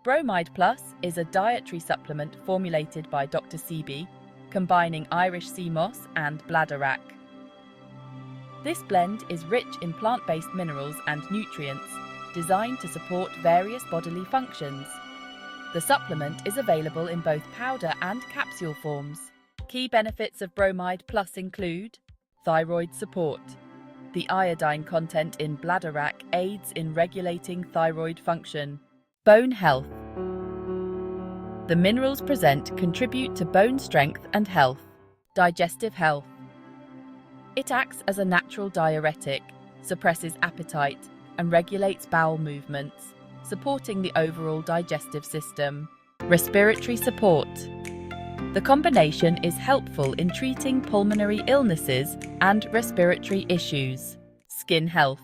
Bromide Plus is a dietary supplement formulated by Dr. Sebi, combining Irish sea moss and bladderwrack. This blend is rich in plant-based minerals and nutrients, designed to support various bodily functions. The supplement is available in both powder and capsule forms. Key benefits of Bromide Plus include thyroid support. The iodine content in bladderwrack aids in regulating thyroid function. Bone health. The minerals present contribute to bone strength and health. Digestive health. It acts as a natural diuretic, suppresses appetite, and regulates bowel movements, supporting the overall digestive system. Respiratory support. The combination is helpful in treating pulmonary illnesses and respiratory issues. Skin health.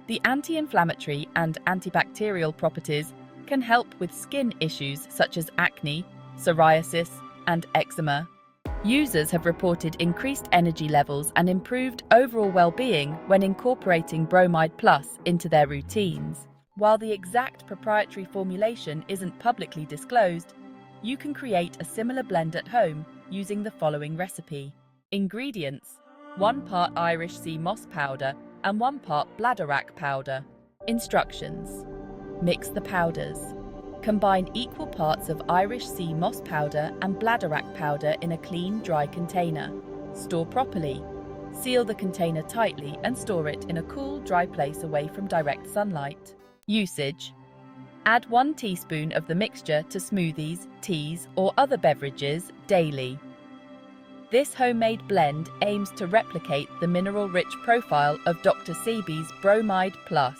The anti-inflammatory and antibacterial properties can help with skin issues such as acne, psoriasis, and eczema. Users have reported increased energy levels and improved overall well-being when incorporating Bromide Plus into their routines. While the exact proprietary formulation isn't publicly disclosed, you can create a similar blend at home using the following recipe. Ingredients: 1 part Irish sea moss powder and 1 part bladderwrack powder. Instructions: mix the powders. Combine equal parts of Irish sea moss powder and bladderwrack powder in a clean, dry container. Store properly. Seal the container tightly and store it in a cool, dry place away from direct sunlight. Usage: add 1 teaspoon of the mixture to smoothies, teas, or other beverages daily. This homemade blend aims to replicate the mineral-rich profile of Dr. Sebi's Bromide Plus.